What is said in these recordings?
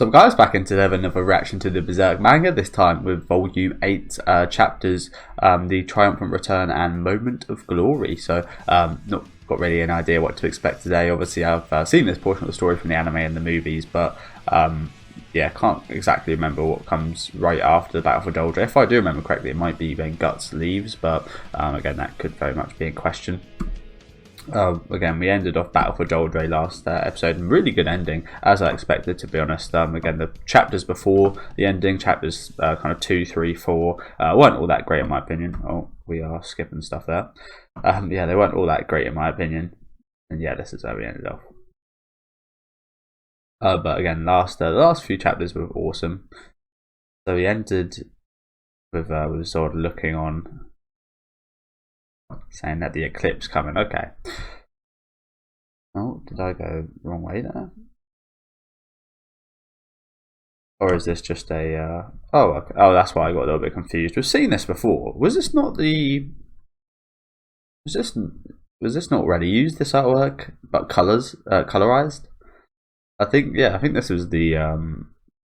So guys, back into another reaction to the Berserk manga, this time with volume 8 chapters, the Triumphant Return and Moment of Glory. So not got really an idea what to expect today. Obviously I've seen this portion of the story from the anime and the movies, but yeah, can't exactly remember what comes right after the Battle for Doldra. If I do remember correctly, it might be when Guts leaves, but again, that could very much be in question. Again, we ended off Battle for Doldra last episode, and really good ending, as I expected, to be honest. Again, the chapters before the ending, chapters kind of 2, 3, 4, weren't all that great in my opinion. Oh, we are skipping stuff there. Yeah, they weren't all that great in my opinion, and yeah, this is where we ended off. But again, the last few chapters were awesome. So we ended with sort of looking on, saying that the eclipse coming. Okay. Oh, did I go wrong way there? Or is this just a oh, okay. Oh, that's why I got a little bit confused. We've seen this before. Was this not not already used, this artwork, but colorized? I think this was the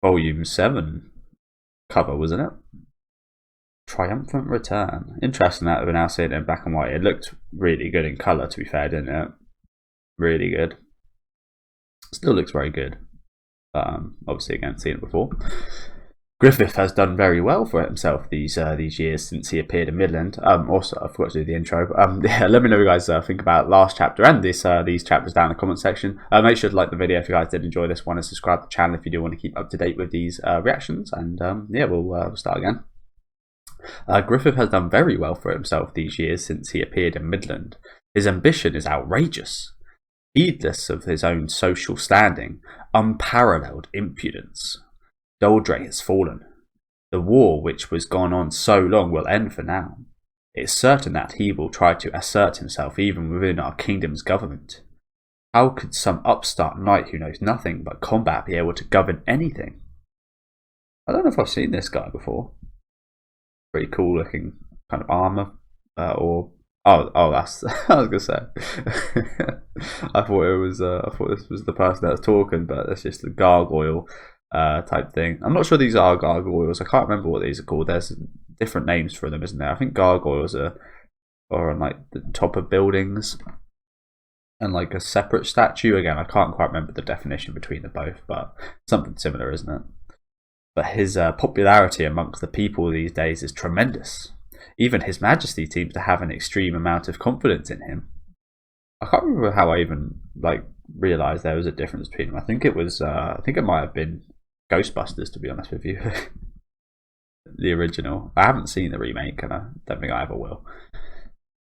volume 7 cover, wasn't it? Triumphant Return. Interesting that we're now seeing it in black and white. It looked really good in colour, to be fair, didn't it? Really good. Still looks very good. Obviously, again, seen it before. Griffith has done very well for himself these years since he appeared in Midland. Also, I forgot to do the intro. Yeah, let me know what you guys think about last chapter and these chapters down in the comment section. Make sure to like the video if you guys did enjoy this one, and subscribe to the channel if you do want to keep up to date with these reactions. And yeah, we'll start again. Griffith has done very well for himself these years since he appeared in Midland. His ambition is outrageous. Heedless of his own social standing, unparalleled impudence. Doldra has fallen. The war which was gone on so long will end for now. It is certain that he will try to assert himself even within our kingdom's government. How could some upstart knight who knows nothing but combat be able to govern anything? I don't know if I've seen this guy before. Pretty cool looking kind of armor, or oh, that's I was gonna say. I thought this was the person that was talking, but it's just a gargoyle type thing. I'm not sure these are gargoyles. I can't remember what these are called. There's different names for them, isn't there? I think gargoyles are on like the top of buildings and like a separate statue. Again, I can't quite remember the definition between the both, but something similar, isn't it? But his popularity amongst the people these days is tremendous. Even His Majesty seems to have an extreme amount of confidence in him. I can't remember how I even realised there was a difference between them. I think it might have been Ghostbusters, to be honest with you. The original. I haven't seen the remake, and I don't think I ever will.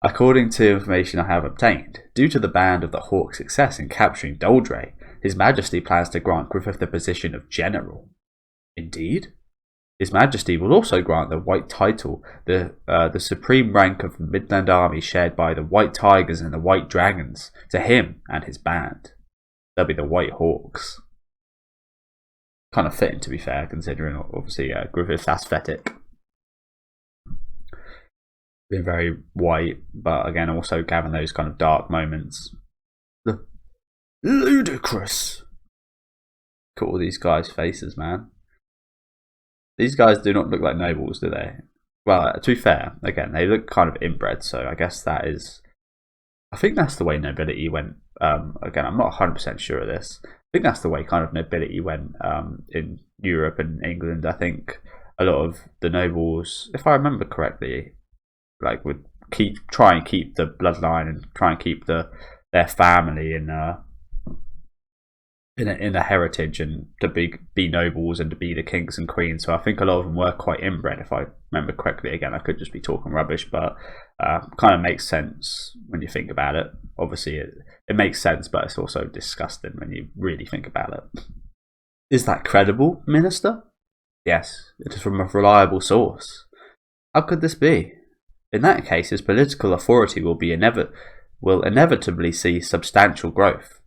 According to information I have obtained, due to the Band of the Hawk's success in capturing Doldra, His Majesty plans to grant Griffith the position of General. Indeed? His Majesty will also grant the White Title, the supreme rank of the Midland Army shared by the White Tigers and the White Dragons, to him and his band. They'll be the White Hawks. Kind of fitting, to be fair, considering obviously Griffith's aesthetic. Being very white, but again also having those kind of dark moments. Ludicrous! Look at all these guys' faces, man. These guys do not look like nobles, do they? Well, to be fair, again, they look kind of inbred, so I guess that is... I think that's the way nobility went. Again, I'm not 100% sure of this. I think that's the way kind of nobility went in Europe and England. I think a lot of the nobles, if I remember correctly, like would try and keep the bloodline and try and keep their family in a heritage, and to be nobles and to be the kings and queens. So I think a lot of them were quite inbred, if I remember correctly. Again, I could just be talking rubbish, but kind of makes sense when you think about it. Obviously it makes sense, but it's also disgusting when you really think about it. Is that credible, Minister? Yes, it is from a reliable source. How could this be? In that case, his political authority will inevitably see substantial growth.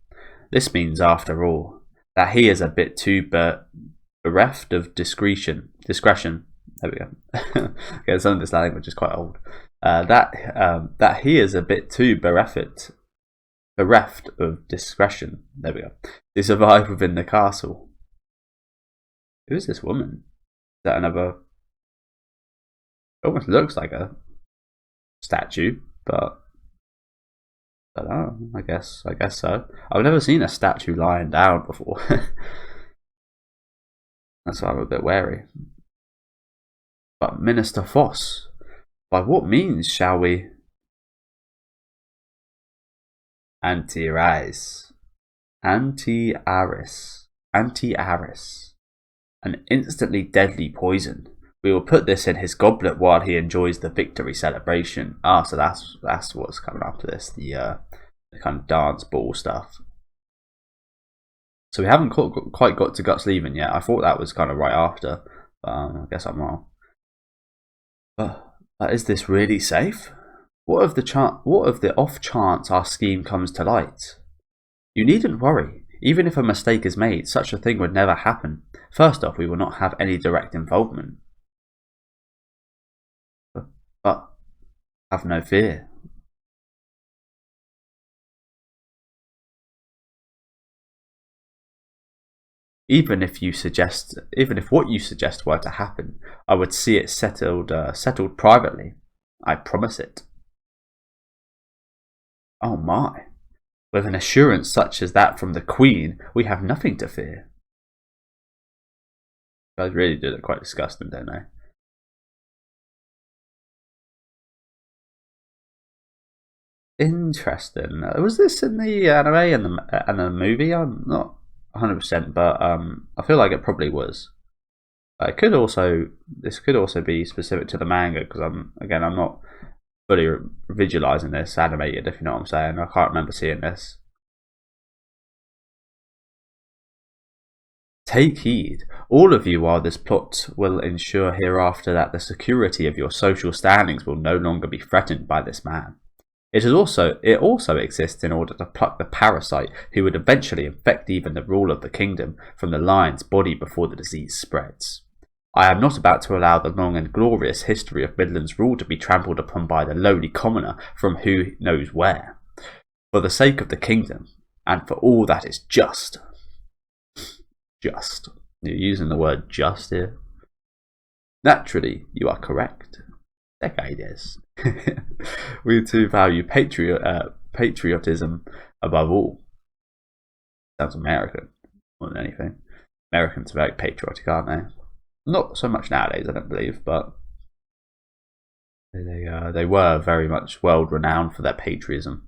This means, after all, that he is a bit too bereft of discretion. There we go. Okay, some of this language is quite old. That he is a bit too bereft of discretion. There we go. To survive within the castle. Who is this woman? Is that another? It almost looks like a statue, but I don't know. I guess so. I've never seen a statue lying down before. That's why I'm a bit wary. But Minister Foss, by what means shall we? Anti-Aris. Anti-Aris. Anti-Aris. An instantly deadly poison. We will put this in his goblet while he enjoys the victory celebration. Ah, so that's what's coming after this. The kind of dance ball stuff. So we haven't quite got to Guts leaving yet. I thought that was kind of right after. I guess I'm wrong. But is this really safe? What of the off chance our scheme comes to light? You needn't worry. Even if a mistake is made, such a thing would never happen. First off, we will not have any direct involvement. But have no fear. Even if what you suggest were to happen, I would see it settled privately. I promise it. Oh my. With an assurance such as that from the Queen, we have nothing to fear. You guys really did it quite disgusting, don't they? Interesting. Was this in the anime and the movie? I'm not 100%, but I feel like it probably was. This could also be specific to the manga because I'm not fully visualizing this animated, if you know what I'm saying. I can't remember seeing this. Take heed, all of you, while this plot will ensure hereafter that the security of your social standings will no longer be threatened by this man. It also exists in order to pluck the parasite who would eventually infect even the rule of the kingdom from the lion's body before the disease spreads. I am not about to allow the long and glorious history of Midland's rule to be trampled upon by the lowly commoner from who knows where. For the sake of the kingdom, and for all that is just. Just. You're using the word just here. Naturally, you are correct. Decades. We too value patriotism above all. Sounds American more than anything. Americans are very patriotic, aren't they? Not so much nowadays, I don't believe, but they were very much world renowned for their patriotism.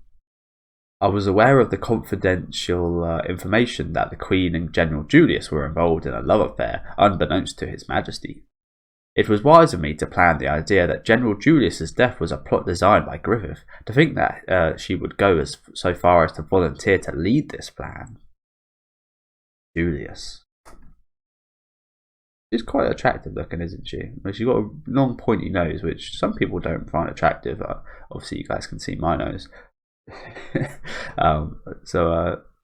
I was aware of the confidential information that the Queen and General Julius were involved in a love affair, unbeknownst to His Majesty. It was wise of me to plan the idea that General Julius's death was a plot designed by Griffith. To think that she would go so far as to volunteer to lead this plan. Julius. She's quite attractive looking, isn't she? She's got a long pointy nose, which some people don't find attractive. Obviously, you guys can see my nose.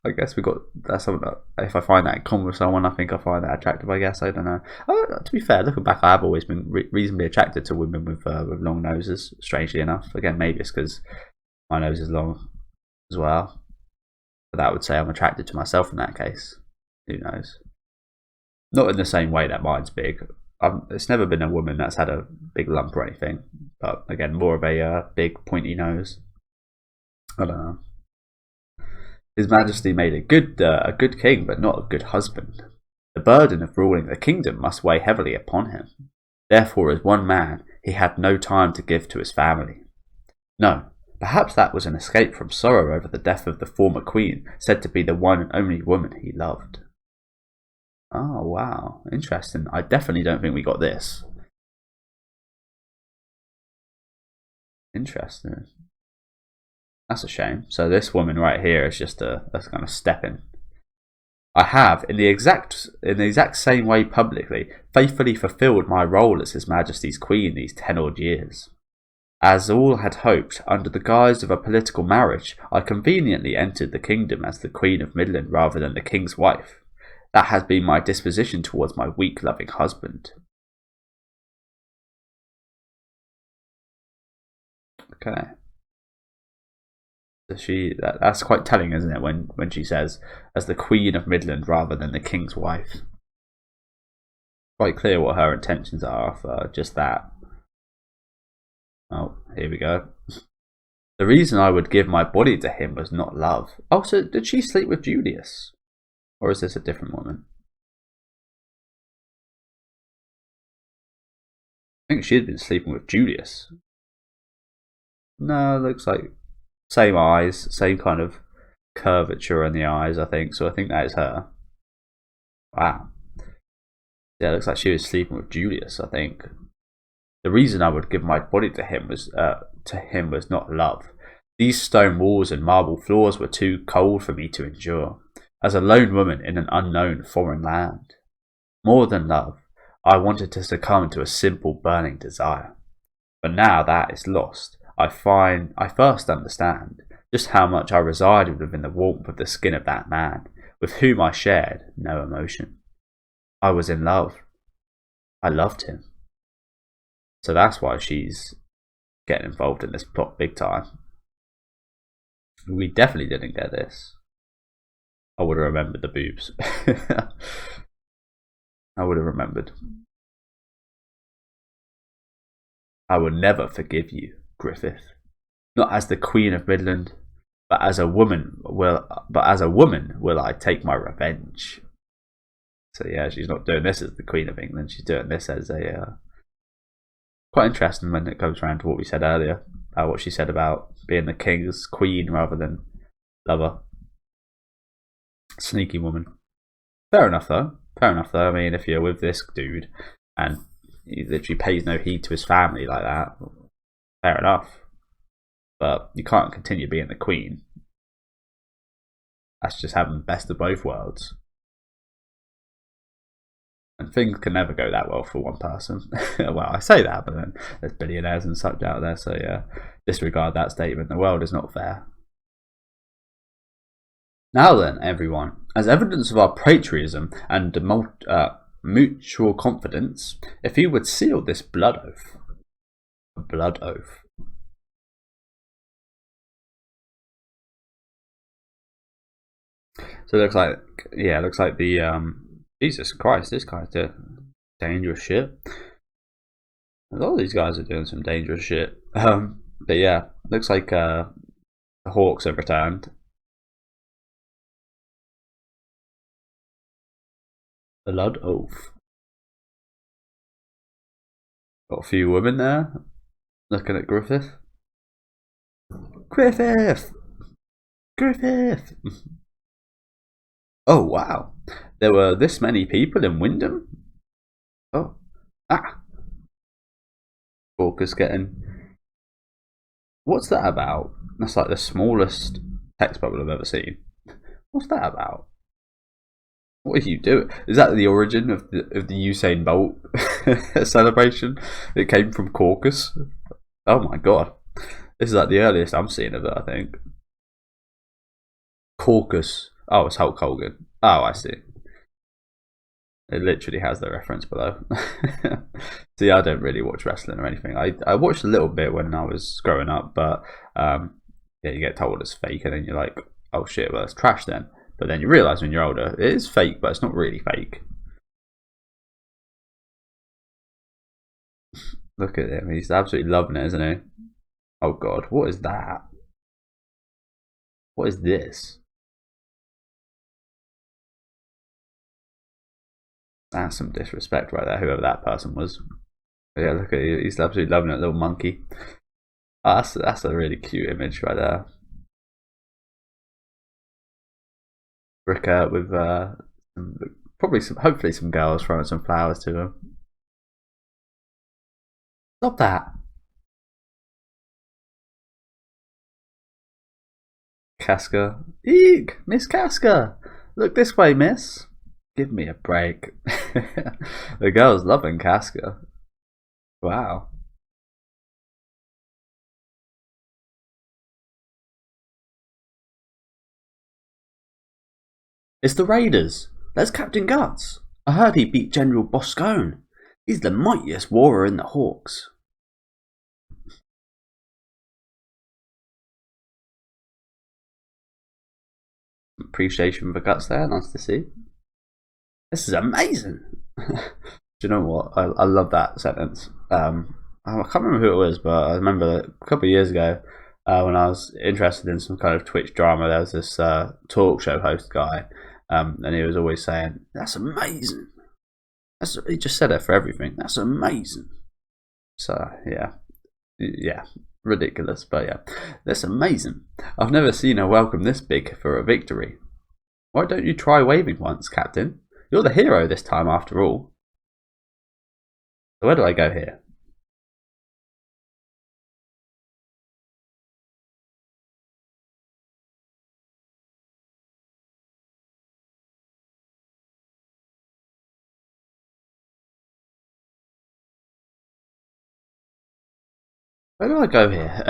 I guess that's something that if I find that in common with someone, I think I find that attractive. I guess I don't know. To be fair, looking back, I have always been reasonably attracted to women with long noses. Strangely enough, again, maybe it's because my nose is long as well. But that would say I'm attracted to myself in that case. Who knows? Not in the same way that mine's big. It's never been a woman that's had a big lump or anything. But again, more of a big pointy nose. I don't know. His Majesty made a good king, but not a good husband. The burden of ruling the kingdom must weigh heavily upon him. Therefore, as one man, he had no time to give to his family. No, perhaps that was an escape from sorrow over the death of the former queen, said to be the one and only woman he loved. Oh, wow. Interesting. I definitely don't think we got this. Interesting. That's a shame. So this woman right here is just that's kind of stepping. I have, in the exact same way publicly, faithfully fulfilled my role as His Majesty's Queen these 10 odd years. As all had hoped, under the guise of a political marriage, I conveniently entered the kingdom as the Queen of Midland rather than the King's wife. That has been my disposition towards my weak, loving husband. Okay. That's quite telling, isn't it, when she says, as the Queen of Midland rather than the King's wife. quite clear what her intentions are for just that. Oh, here we go. The reason I would give my body to him was not love. Oh, so did she sleep with Julius? Or is this a different woman? I think she'd been sleeping with Julius. No, looks like same eyes, same kind of curvature in the eyes, I think. So I think that is her. Wow. Yeah, it looks like she was sleeping with Julius, I think. The reason I would give my body to him was not love. These stone walls and marble floors were too cold for me to endure, as a lone woman in an unknown foreign land. More than love, I wanted to succumb to a simple burning desire. But now that is lost, I first understand just how much I resided within the warmth of the skin of that man, with whom I shared no emotion. I was in love. I loved him. So that's why she's getting involved in this plot big time. We definitely didn't get this. I would have remembered the boobs. I would have remembered. I will never forgive you, Griffith. Not as the Queen of Midland, but as a woman will I take my revenge. So yeah, she's not doing this as the Queen of England. She's doing this as a quite interesting when it comes around to what we said earlier, what she said about being the king's queen rather than lover. Sneaky woman. Fair enough though. I mean, if you're with this dude and he literally pays no heed to his family like that, fair enough. But you can't continue being the queen. That's just having the best of both worlds. And things can never go that well for one person. Well, I say that, but then there's billionaires and such out there, so yeah, disregard that statement. The world is not fair. Now then, everyone, as evidence of our patriotism and mutual confidence, if you would seal this blood oath. A blood oath. So it looks like, yeah, it looks like the, Jesus Christ, this guy's doing dangerous shit. A lot of these guys are doing some dangerous shit. But yeah, looks like the Hawks have returned. Blood oath. Got a few women there looking at Griffith. Griffith! Griffith! Oh wow, there were this many people in Wyndham? Oh, Focus getting. What's that about? That's like the smallest text bubble I've ever seen. What's that about? What are you doing? Is that the origin of the Usain Bolt celebration? It came from Caucus. Oh my god, this is like the earliest I'm seeing of it. I think Caucus. Oh, it's Hulk Hogan. Oh, I see. It literally has the reference below. See, I don't really watch wrestling or anything. I watched a little bit when I was growing up, but yeah, you get told it's fake, and then you're like, oh shit, well it's trash then. But then you realise when you're older, it is fake, but it's not really fake. Look at him, he's absolutely loving it, isn't he? Oh god, what is that? What is this? That's some disrespect right there, whoever that person was. But yeah, look at it, he's absolutely loving it, little monkey. Oh, that's a really cute image right there. Ricker with hopefully some girls throwing some flowers to him. Stop that. Casca. Eek! Miss Casca! Look this way, miss. Give me a break. The girl's loving Casca. Wow. It's the Raiders. There's Captain Guts. I heard he beat General Boscone. He's the mightiest warrior in the Hawks. Appreciation for Guts there, nice to see. This is amazing. Do you know what? I love that sentence. I can't remember who it was, but I remember a couple of years ago when I was interested in some kind of Twitch drama. There was this talk show host guy, and he was always saying, "That's amazing." He just said it for everything. That's amazing. So yeah, ridiculous, but yeah, that's amazing. I've never seen her welcome this big for a victory. Why don't you try waving once, Captain? You're the hero this time, after all. So where do I go here? Where do I go here?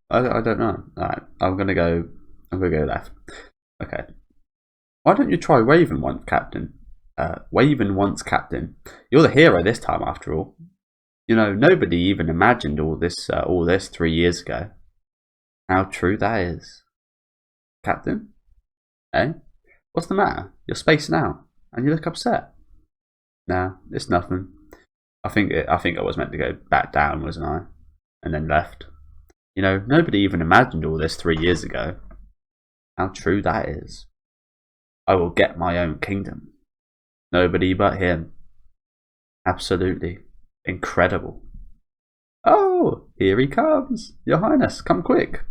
I don't know. Alright, I'm gonna go left. Okay. Why don't you try waving once, Captain? Waving once, Captain. You're the hero this time, after all. You know, nobody even imagined all this 3 years ago. How true that is. Captain? Eh? What's the matter? You're spacing out, and you look upset. Nah, it's nothing. I think I was meant to go back down, wasn't I? And then left. You know, nobody even imagined all this 3 years ago. How true that is. I will get my own kingdom. Nobody but him. Absolutely incredible. Oh, here he comes. Your Highness, come quick.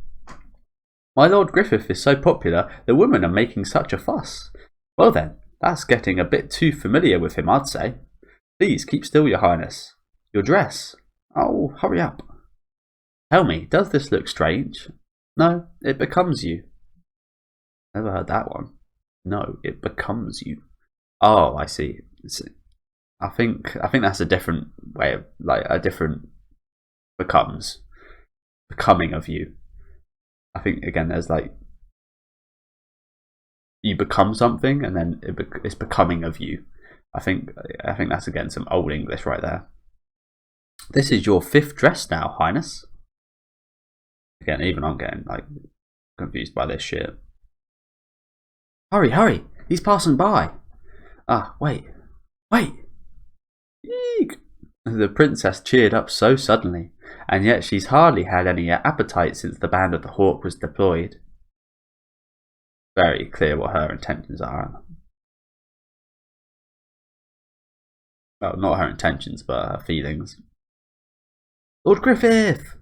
My Lord Griffith is so popular, the women are making such a fuss. Well then, that's getting a bit too familiar with him, I'd say. Please keep still, Your Highness. Your dress. Oh, hurry up. Tell me, does this look strange? No, it becomes you. Never heard that one. No, it becomes you. Oh, I see. I think that's a different way of, like, a different becoming of you. I think again, there's like you become something, and then it's becoming of you. I think that's again some old English right there. This is your 5th dress now, Highness. Again, even I'm getting like confused by this shit. Hurry, hurry! He's passing by. Ah, wait. Eek! The princess cheered up so suddenly, and yet she's hardly had any appetite since the band of the hawk was deployed. Very clear what her intentions are. Well, not her intentions, but her feelings. Lord Griffith!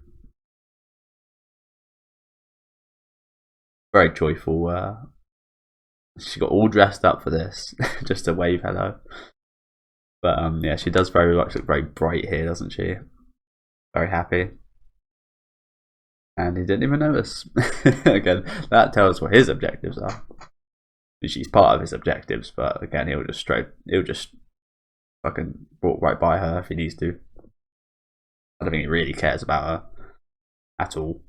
Very joyful. She got all dressed up for this, just to wave hello. But yeah, she does very much look very bright here, doesn't she? Very happy. And he didn't even notice. Again, that tells what his objectives are. She's part of his objectives, but again, he'll just fucking walk right by her if he needs to. I don't think he really cares about her at all.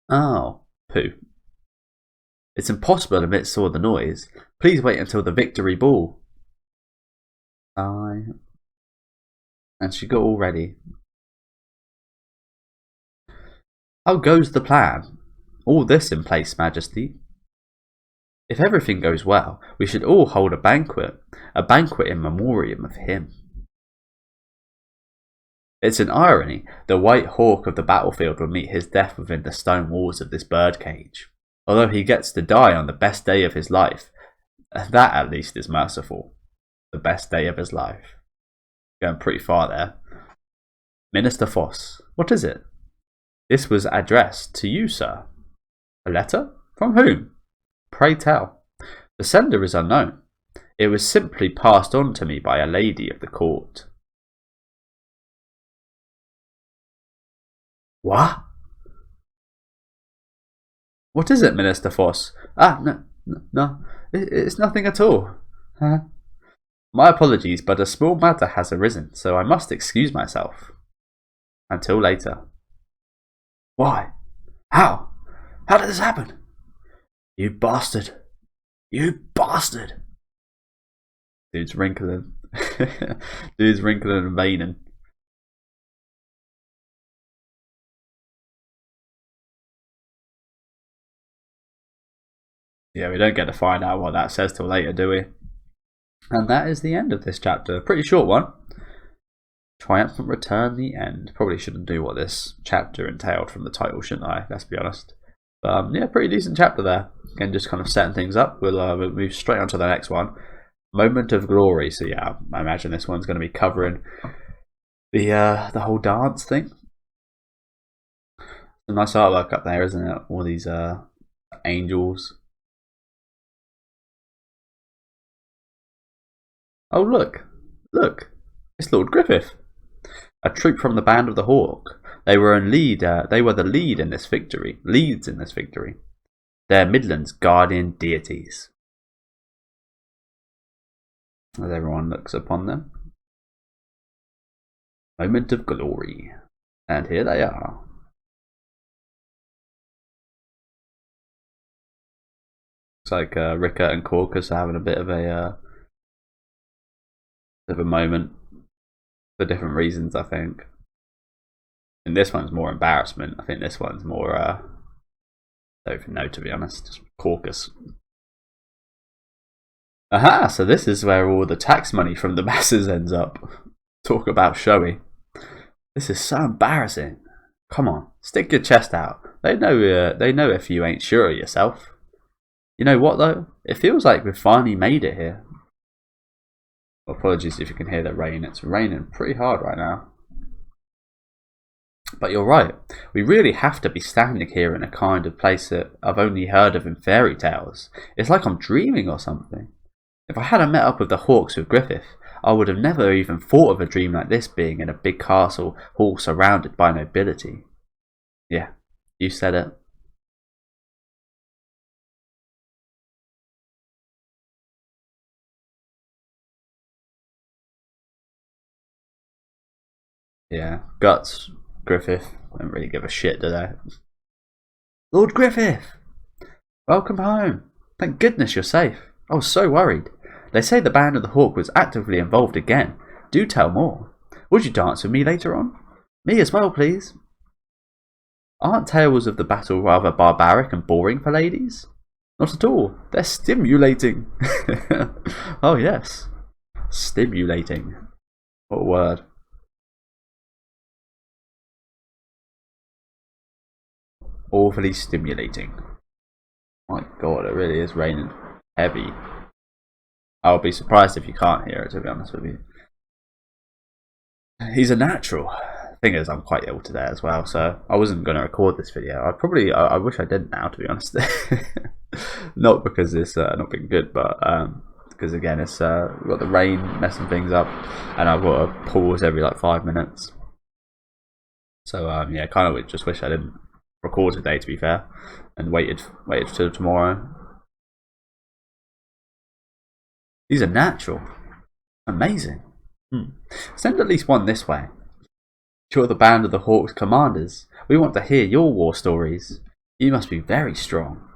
Oh, poo. It's impossible amidst all the noise. Please wait until the victory ball. And she got all ready. How goes the plan? All this in place, Majesty. If everything goes well, we should all hold a banquet in memoriam of him. It's an irony, the white hawk of the battlefield will meet his death within the stone walls of this birdcage. Although he gets to die on the best day of his life, that at least is merciful. The best day of his life. Going pretty far there. Minister Foss, what is it? This was addressed to you, sir. A letter? From whom? Pray tell. The sender is unknown. It was simply passed on to me by a lady of the court. What? What is it, Minister Foss? No, it's nothing at all. My apologies, but a small matter has arisen, so I must excuse myself. Until later. Why? How? How did this happen? You bastard. You bastard. Dude's wrinkling. Dude's wrinkling and veining. Yeah, we don't get to find out what that says till later, do we? And that is the end of this chapter. Pretty short one. Triumphant return, the end. Probably shouldn't do what this chapter entailed from the title, shouldn't I? Let's be honest. But yeah, pretty decent chapter there. Again, just kind of setting things up. We'll move straight on to the next one. Moment of Glory. So yeah, I imagine this one's going to be covering the whole dance thing. A nice artwork up there, isn't it? All these angels. Oh look, it's Lord Griffith. A troop from the Band of the Hawk. They were in lead. They were the leads in this victory. They're Midland's guardian deities. As everyone looks upon them. Moment of Glory. And here they are. Looks like Rickert and Corcus are having a bit of a moment for different reasons, I think. And this one's more embarrassment. I think this one's more I don't even know, to be honest. Just Corcus. Aha, so this is where all the tax money from the masses ends up. Talk about showy. This is so embarrassing. Come on, stick your chest out. They know if you ain't sure of yourself. You know what though? It feels like we've finally made it here. Apologies if you can hear the rain. It's raining pretty hard right now. But you're right. We really have to be standing here in a kind of place that I've only heard of in fairy tales. It's like I'm dreaming or something. If I hadn't met up with the Hawks with Griffith, I would have never even thought of a dream like this being in a big castle hall surrounded by nobility. Yeah, you said it. Yeah, Guts, Griffith, don't really give a shit, do they? Lord Griffith! Welcome home. Thank goodness you're safe. I was so worried. They say the Band of the Hawk was actively involved again. Do tell more. Would you dance with me later on? Me as well, please. Aren't tales of the battle rather barbaric and boring for ladies? Not at all. They're stimulating. Oh yes. Stimulating. What a word. Awfully stimulating. My god, it really is raining heavy. I'll be surprised if you can't hear it, to be honest with you. He's a natural. Thing is, I'm quite ill today as well, so I wasn't going to record this video. I wish I didn't now, to be honest. Not because it's not been good, but because again, it's we've got the rain messing things up, and I've got to pause every like 5 minutes. So yeah, kind of just wish I didn't record today, to be fair, and waited till tomorrow. These are natural. Amazing. Send at least one this way. You're the Band of the Hawk's commanders. We want to hear your war stories. You must be very strong.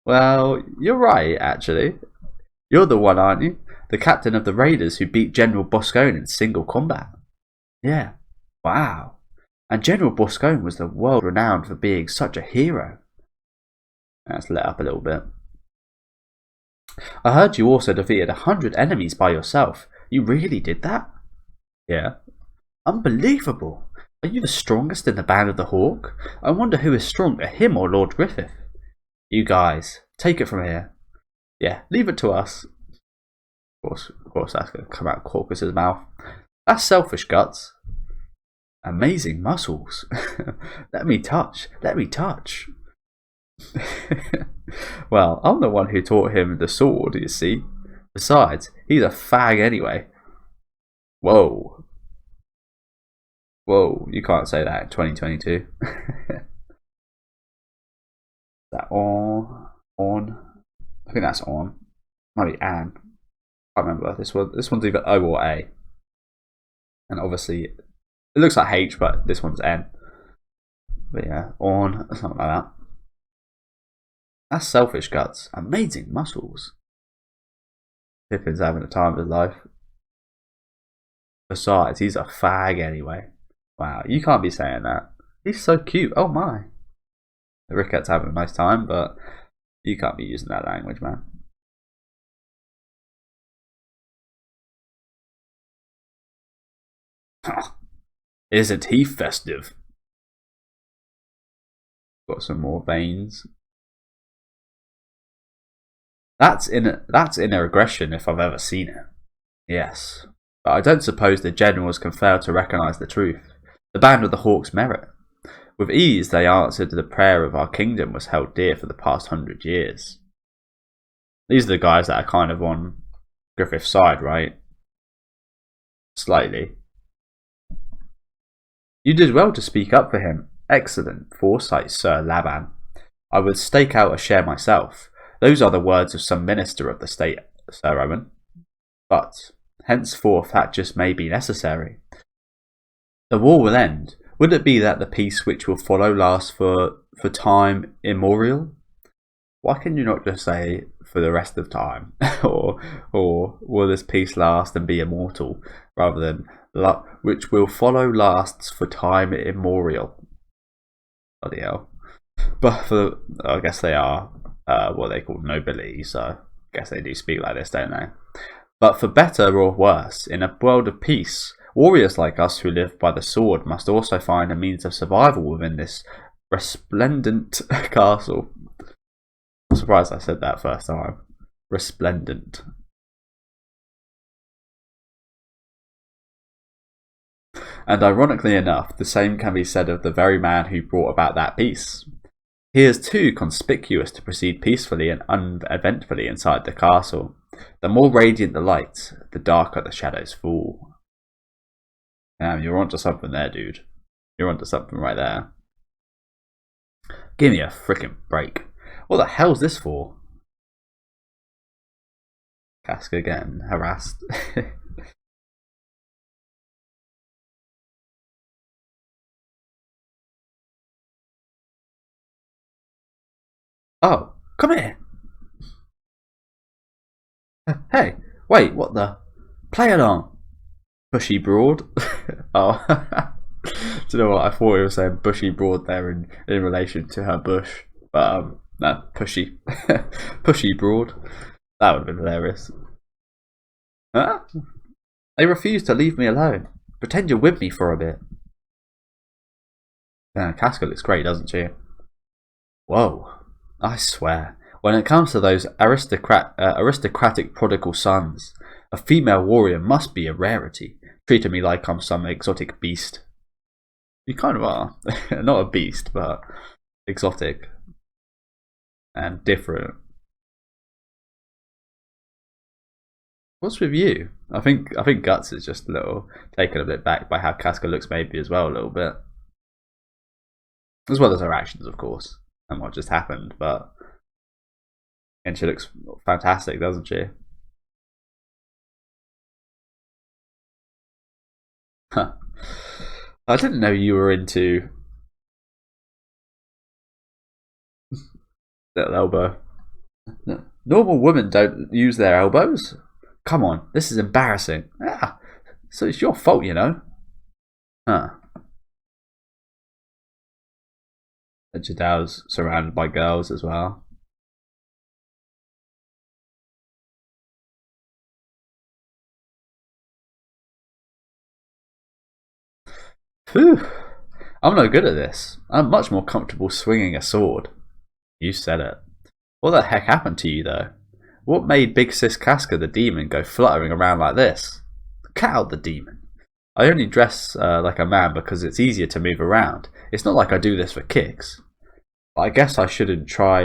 Well, you're right, actually. You're the one, aren't you? The captain of the raiders who beat General Boscone in single combat. Yeah. Wow. And General Boscone was the world renowned for being such a hero. Let's let up a little bit. I heard you also defeated 100 enemies by yourself. You really did that? Yeah. Unbelievable. Are you the strongest in the Band of the Hawk? I wonder who is stronger, him or Lord Griffith? You guys, take it from here. Yeah, leave it to us. Of course that's going to come out of Corcus's mouth. That's selfish, Guts. Amazing muscles. Let me touch. Well, I'm the one who taught him the sword, you see. Besides, he's a fag anyway. Whoa, you can't say that in 2022. That on? I think that's on. Might be Anne. I can't remember. This one's either O or A. And obviously, it looks like H, but this one's N. But yeah, on, something like that. That's selfish, Guts. Amazing muscles. Pippin's having the time of his life. Besides, he's a fag anyway. Wow, you can't be saying that. He's so cute. Oh my. Rickett's having a nice time, but you can't be using that language, man. Isn't he festive? Got some more veins. That's inner aggression if I've ever seen it. Yes. But I don't suppose the generals can fail to recognise the truth. The band of the Hawks merit. With ease they answered the prayer of our kingdom was held dear for the past 100 years. These are the guys that are kind of on Griffith's side, right? Slightly. You did well to speak up for him. Excellent foresight, Sir Laban. I would stake out a share myself. Those are the words of some minister of the state, Sir Owen. But henceforth that just may be necessary. The war will end. Would it be that the peace which will follow lasts for time immemorial? Why can you not just say for the rest of time, or will this peace last and be immortal, rather than which will follow lasts for time immemorial? Bloody hell! But I guess they are what they call nobility, so I guess they do speak like this, don't they? But for better or worse, in a world of peace, warriors like us who live by the sword must also find a means of survival within this resplendent castle. I'm surprised I said that first time. Resplendent. And ironically enough, the same can be said of the very man who brought about that peace. He is too conspicuous to proceed peacefully and uneventfully inside the castle. The more radiant the light, the darker the shadows fall. Damn, you're onto something there, dude. You're onto something right there. Give me a frickin' break. What the hell's this for? Casca again, harassed. Oh, come here. Hey, wait, what the? Play along. Bushy Broad. Oh. Do you know what? I thought he was saying Bushy Broad there in relation to her bush. But, no, Pushy. Pushy Broad. That would have been hilarious. Huh? They refuse to leave me alone. Pretend you're with me for a bit. Casca looks great, doesn't she? Whoa. I swear. When it comes to those aristocratic prodigal sons, a female warrior must be a rarity, treating me like I'm some exotic beast. You kind of are. Not a beast, but exotic. And different. What's with you? I think Guts is just a little taken a bit back by how Casca looks maybe as well a little bit. As well as her actions, of course, and what just happened, but and she looks fantastic, doesn't she? Huh. I didn't know you were into little elbow. Normal women don't use their elbows. Come on, this is embarrassing. Ah, so it's your fault, you know. Huh. And Jadal's surrounded by girls as well. Phew. I'm no good at this. I'm much more comfortable swinging a sword. You said it. What the heck happened to you, though? What made Big Sis Casca the demon go fluttering around like this? Cowed the demon. I only dress like a man because it's easier to move around. It's not like I do this for kicks. But I guess I shouldn't try.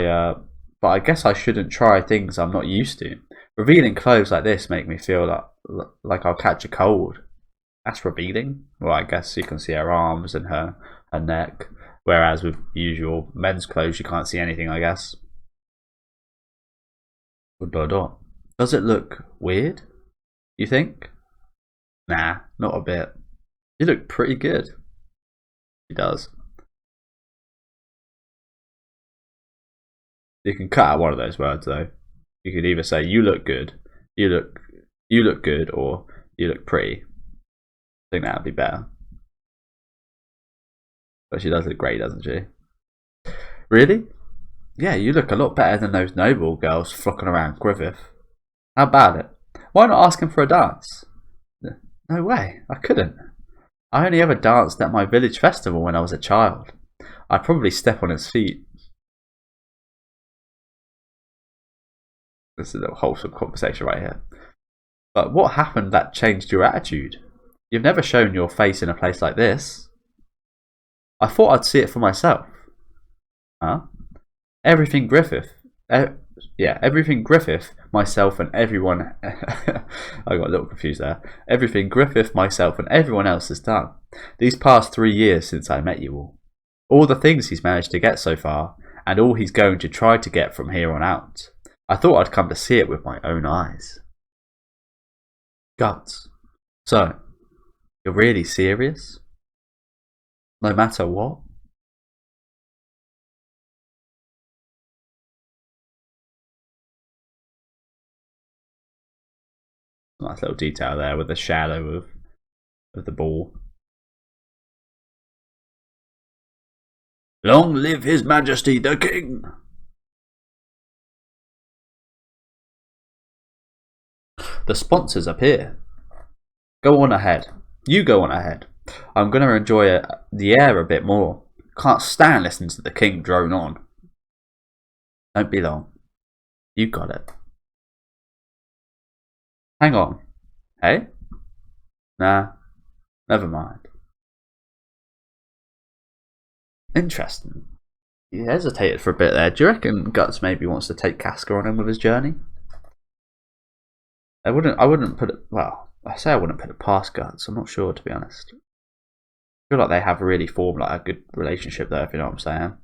Things I'm not used to. Revealing clothes like this make me feel like I'll catch a cold. That's revealing. Well, I guess you can see her arms and her neck. Whereas with usual men's clothes, you can't see anything, I guess. Does it look weird? You think? Nah, not a bit. You look pretty good. He does. You can cut out one of those words though. You could either say you look good, you look good, or you look pretty. I think that would be better. But she does look great, doesn't she? Really? Yeah, you look a lot better than those noble girls flocking around Griffith. How about it? Why not ask him for a dance? No way, I couldn't. I only ever danced at my village festival when I was a child. I'd probably step on his feet. This is a little wholesome conversation right here. But what happened that changed your attitude? You've never shown your face in a place like this. I thought I'd see it for myself. Huh? Everything Griffith. Everything Griffith, myself and everyone... I got a little confused there. Everything Griffith, myself and everyone else has done. These past 3 years since I met you all. All the things he's managed to get so far, and all he's going to try to get from here on out. I thought I'd come to see it with my own eyes. Guts. So, you're really serious? No matter what? Nice little detail there with the shadow of the ball. Long live His Majesty the King! The sponsors appear. Go on ahead. You go on ahead. I'm going to enjoy the air a bit more. Can't stand listening to the king drone on. Don't be long. You got it. Hang on. Hey? Nah. Never mind. Interesting. He hesitated for a bit there. Do you reckon Guts maybe wants to take Casca on him with his journey? I wouldn't put it, well, I say I wouldn't put it past Guts. I'm not sure, to be honest. I feel like they have really formed like a good relationship there, if you know what I'm saying. I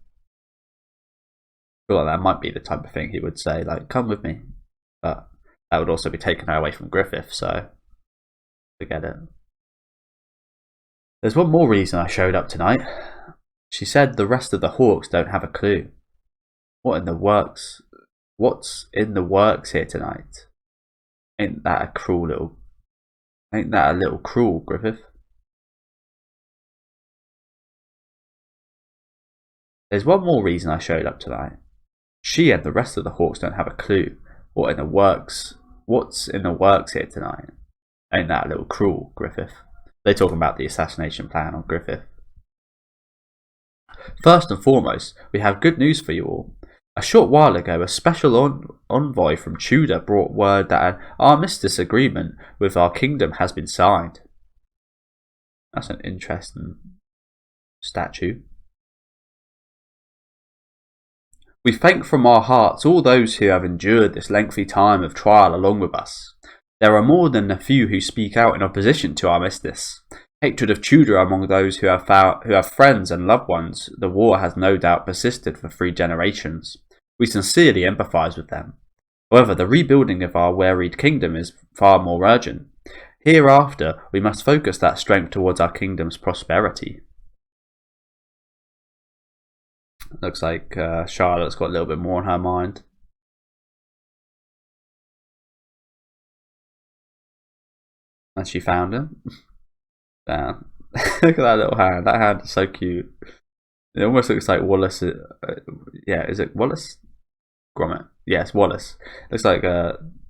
feel like that might be the type of thing he would say, like, come with me. But that would also be taking her away from Griffith, so forget it. There's one more reason I showed up tonight. She said the rest of the Hawks don't have a clue. What in the works? What's in the works here tonight? Ain't that a little cruel, Griffith? There's one more reason I showed up tonight. She and the rest of the Hawks don't have a clue. What's in the works here tonight? Ain't that a little cruel, Griffith? They're talking about the assassination plan on Griffith. First and foremost, we have good news for you all. A short while ago, a special envoy from Tudor brought word that an armistice agreement with our kingdom has been signed. That's an interesting statue. We thank from our hearts all those who have endured this lengthy time of trial along with us. There are more than a few who speak out in opposition to armistice. Hatred of Tudor among those who have friends and loved ones. The war has no doubt persisted for 3 generations. We sincerely empathise with them. However, the rebuilding of our wearied kingdom is far more urgent. Hereafter, we must focus that strength towards our kingdom's prosperity. Looks like Charlotte's got a little bit more on her mind. And she found him. Damn. Look at that little hand. That hand is so cute. It almost looks like Wallace. Yeah, is it Wallace? Gromit. Yes, Wallace. Looks like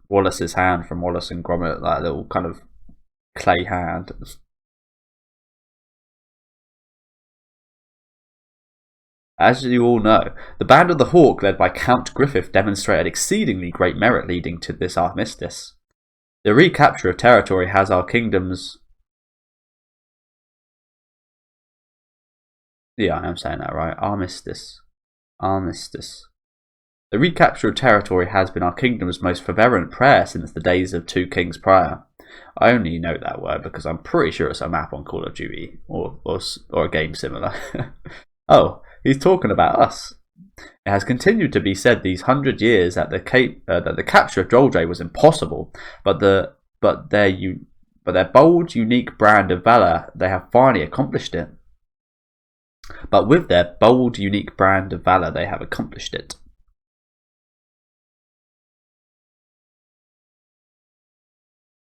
Wallace's hand from Wallace and Gromit. That little kind of clay hand. As you all know, the Band of the Hawk, led by Count Griffith, demonstrated exceedingly great merit leading to this armistice. The recapture of territory has our kingdoms... Yeah, I am saying that right. Armistice. The recapture of territory has been our kingdom's most fervent prayer since the days of 2 kings prior. I only know that word because I'm pretty sure it's a map on Call of Duty or a game similar. Oh, he's talking about us. It has continued to be said these 100 years that the capture of Droldray was impossible, but their bold, unique brand of valor, they have finally accomplished it. But with their bold, unique brand of valor, they have accomplished it.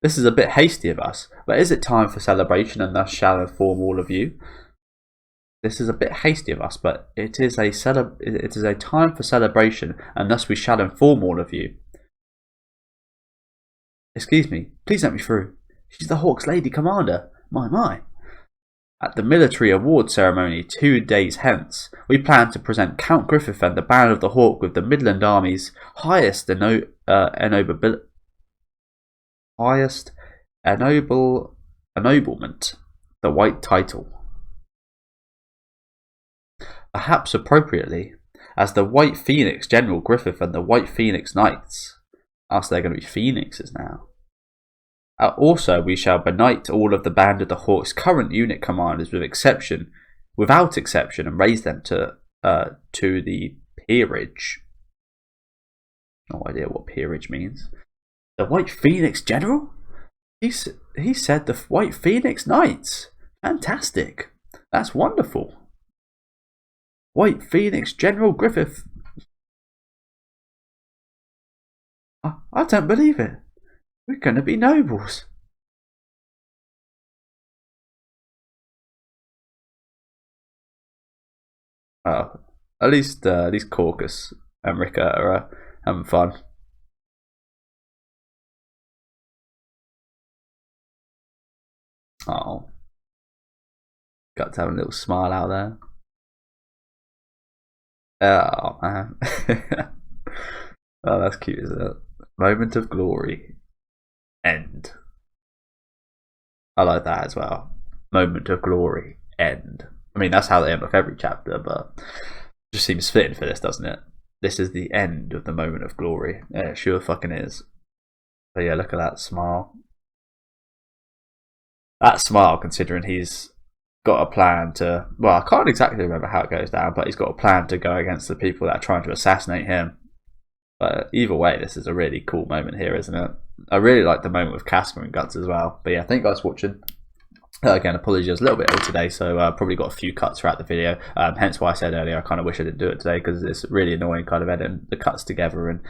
This is a bit hasty of us, but is it time for celebration, and thus shall inform all of you? This is a bit hasty of us, but it is a time for celebration, and thus we shall inform all of you. Excuse me, please let me through. She's the Hawk's Lady Commander. My. At the military award ceremony 2 days hence, we plan to present Count Griffith and the Band of the Hawk with the Midland Army's highest ennoblement, the White Title. Perhaps appropriately, as the White Phoenix General Griffith and the White Phoenix Knights. So they're going to be phoenixes now. Also, we shall benight all of the Band of the Hawk's current unit commanders without exception, and raise them to the peerage. No idea what peerage means. The White Phoenix General? He said the White Phoenix Knights. Fantastic. That's wonderful. White Phoenix General Griffith. I don't believe it. We're going to be nobles. Oh, at least Caucus and Rika are having fun. Oh, got to have a little smile out there. Oh man. Oh, that's cute, isn't it? Moment of glory. End. I like that as well. Moment of glory. End. I mean, that's how they end off every chapter, but it just seems fitting for this, doesn't it? This is the end of the moment of glory. Yeah, it sure fucking is. But yeah, look at that smile. That smile, considering he's got a plan to, well, I can't exactly remember how it goes down, but he's got a plan to go against the people that are trying to assassinate him. But either way, this is a really cool moment here, isn't it? I really like the moment with Casper and Guts as well. But yeah, thank you guys for watching. Again, apologies, I was a little bit ill today, so probably got a few cuts throughout the video. Hence why I said earlier, I kind of wish I didn't do it today, because it's really annoying kind of editing the cuts together and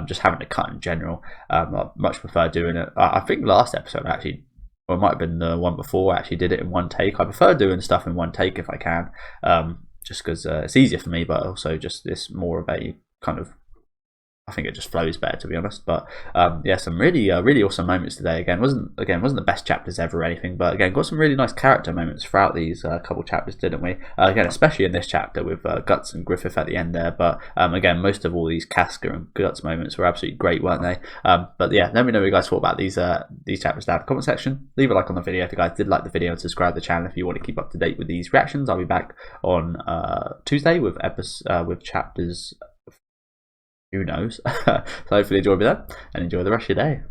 just having to cut in general. I much prefer doing it. I think last episode actually, or it might have been the one before, I actually did it in one take. I prefer doing stuff in one take if I can, just because it's easier for me, but also just it's more of a kind of, I think it just flows better, to be honest. But yeah, some really awesome moments today. Again, wasn't the best chapters ever or anything, but again, got some really nice character moments throughout these couple chapters, didn't we? Again, especially in this chapter with Guts and Griffith at the end there. But again, most of all these Casca and Guts moments were absolutely great, weren't they? But yeah, let me know what you guys thought about these chapters down in the comment section. Leave a like on the video if you guys did like the video, and subscribe to the channel if you want to keep up to date with these reactions. I'll be back on Tuesday with chapters. Who knows? So hopefully enjoy that and enjoy the rest of your day.